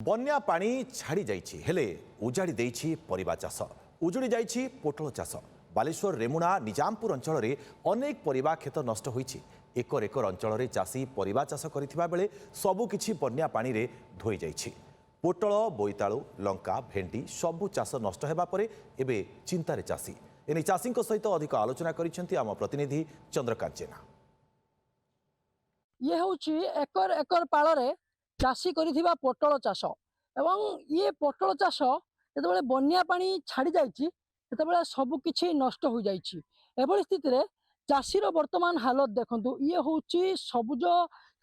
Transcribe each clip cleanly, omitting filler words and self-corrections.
बन्या पानी छाड़ी जाइछि हेले उजाड़ी देइछि परिबा चाष उजुड़ी जाइछि पोटल चाष बालेश्वर रेमुणा निजामपुर अंचल में अनेक परिबा खेत नष्ट होइछि। एकर एकर अंचल में चाषी परिबा चाष करिथिबा बेले सबुकिछि बन्या पानी रे धोई जाइछि। पोटल बोईतालु लंका भेंडी सबु चाष नष्ट हेबा परे एबे चिंतारे चाषी एने चाषी सहित अधिक आलोचना करिसेंति आम प्रतिनिधि चंद्रकांत जेना। ये हूँ एकर एकर पाଳରେ चाषी करिथिबा पोटल चाष एवं ये पोटल चाष जेतेबेले बन्या पानी छाड़ी जाइछि सेतेबेले सब किछि नष्ट हो जाइछि। एभଳି स्थिति चाषीर वर्तमान हालत देखंतु ये हूँ सबुज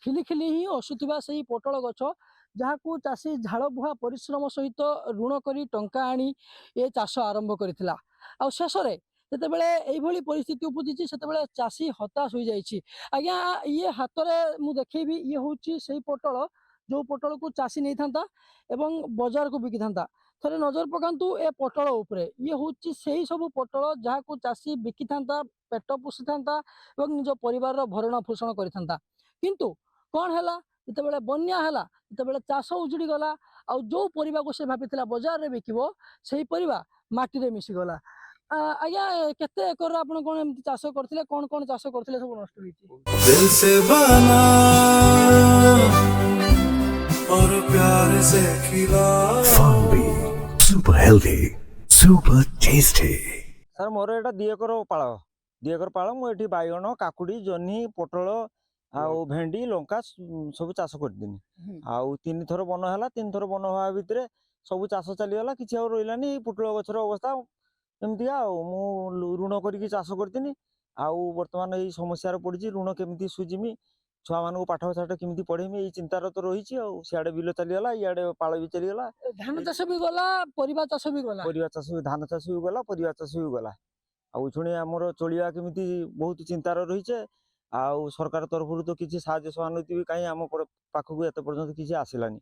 खिलिखिली ही आसुथिबा सेही पोटल गछ जहाकू चाषी झाड़ बुहा परिश्रम सहित ऋण करी टंका आनी ये चाष आरंभ करथिला। आ शेषरे जेतेबेले एभଳି परिस्थिति उपजिछि सेतेबेले चाषी हताश हो जाइछि। आज्ञा ये हाथ में मुझे देखी ये हूँ से पोटल जो पोटल को चाषी नहीं था एवं बजार को बिकी था थे नजर पकातु ए पोटल उपरे ये हूँ से सब पोटल जहाँ को चाषी बिकी था पेट पोषि था निज परिवार भरण पोषण करता किंतु कौन है जितेबाला बन्या है जितेबाला चाष उजुड़ी गला आ जो परिवा को से भाभी बजार में बिकब से परिवा माटी रे मिसीगला। आज्ञा केते एकर आपण कोन एमती चाष करथिले कोन कोन चाष करथिले सब नष्ट होईछि। दिल से बना और प्यार से खिला Farm Bee, super healthy, super tasty. Sir मोर एटा 2 एकर पाଳ मु एठी बाइगण काकुडी जन्ही पोटल आउ भेंडी लंका सब चाष करदिनी आउ 3 थर बन हला 3 थर बन होआ भितरे सब चाष चली गला किछि और रोइलानी पोटल गछर अवस्था एमती मु ऋण करिकी चाष करदिनी आउ वर्तमान एई समस्या पड़ी ऋण केमिति सुजिमी छुआ मान पाठ साठ केमिति पढ़ेमी एई चिंतार तो रही सियाड़े बिल चलीगला इे पाଳ भी चलीगला धान चाष भी गला परिबा चाष भी गला परिबा चाष धान चाष भी गला परिबा चाष भी गला आउ छुणी आमर चलिया केमिति बहुत चिंतार रही आउ सरकार तरफ तो किसी साहाय्य सहानुभूति भी कहीं आम पाखक एत पर्यंत किसी आसिलानी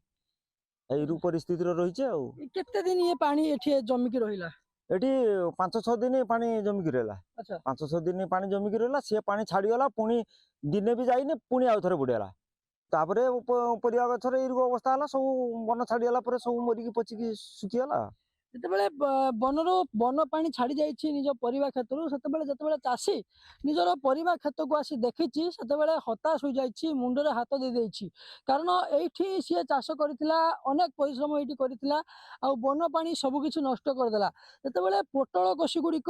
यही परिस्थिति रही आउ केते दिन ये पानी एठी जमिकी रहिला एठी 5-6 दिन पानी जमिकी रहला। अच्छा 5-6 दिन पानी जमिकी रहला सी पानी छाड़ीगला पुणी दिने भी जाइने पुणी आउ थे बुड़ेगा तापर परिवा गछर एई अवस्था है सब वन छाड़ीगला सब मरिकी पचिकी सुखीगला। जितेबाला बनर बन पानी छाड़ी जाइछि निज परिवा क्षेत्र सेतेबाला जतेबाला चाषी निजर परिवा क्षेत्र को आसी देखिछि सेतेबाला हताश हो जाइछि मुंडरे हाथ दे देइछि कारण एठी सी चाष करथिला अनेक परिश्रम एठी करथिला आ बन पानी सब किछि नष्ट करदेला। जेतेबाला पोटल कषि गुड़िक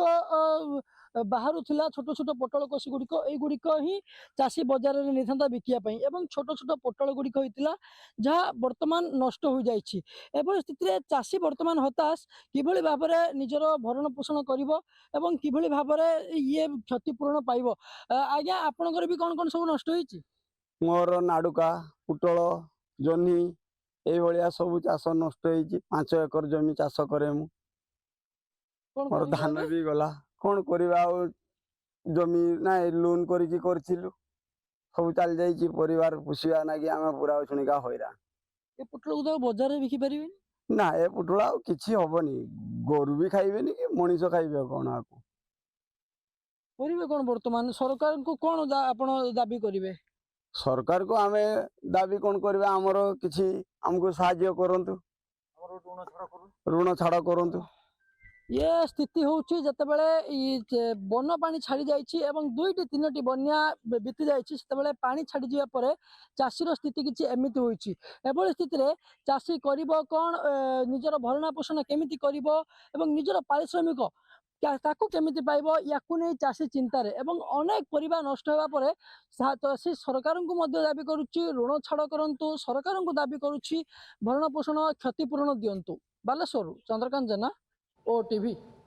बाहर थिला छोट छोट पोटल कषि गुड़िक एई गुड़िक ही चाषी बजार में नहीं था बिकिया पई एवं छोट छोट पोटल गुड़िक होइतिला जहाँ वर्तमान नष्ट हो जाइछि। एभଳି स्थिति चाषी वर्तमान हताश किभଳି भाबरे निजर भरण पोषण करिवो एवं किभଳି भाबरे ये क्षतिपूरण पाइबो। आज्ञा आपनकर भी कोन कोन सब नष्ट होइछि। मोर नाडुका पुटल जन्ही एई भलिया सब चाष नष्ट होइछि। 5 एकर जमी चाष करे मु मोर धान भी गला कोन करिबा जमी ना लोन करिकी करथिलु सब चल जाइछि परिवार पुसिया ना कि आमे पूरा छुनिका होइरा ए पुटल को तो बाजार में बिकी परिबे ना ए पुटला किछि होबनी गोरु भी खाइबेनी कि मनीष खाइबे कोन आको परिबे कोन वर्तमान सरकार को कोन आपण दाबी करिवे। सरकार को आमे दाबी कोन करबे हमरो किछि हमको सहायता करंतु ऋण छाड़ करंतु। ये स्थिति होउछि जतेबेले बन पानी छाड़ी जाइछि एवं 2-3 बन्या बीती जाइछि सेतेबेले पानी छाड़ी जिया परे चाषीर स्थिति किछि एमिति होइछि। एभଳି स्थिति रे चाषी करिवो कोन निजर भरणा पोषण केमिति करिवो एवं निजर पारिश्रमिक ताकू केमिति पाइबो याकू नै चाषी चिंतारे एवं अनेक परिबा नष्ट होगा परे चाषी सरकार को मध्य दाबी करुछि ऋण छाड़ करंतु सरकार को दाबी करुछि भरण पोषण क्षतिपूरण दियंतु। बालेश्वर चंद्रकांत जेना OTV।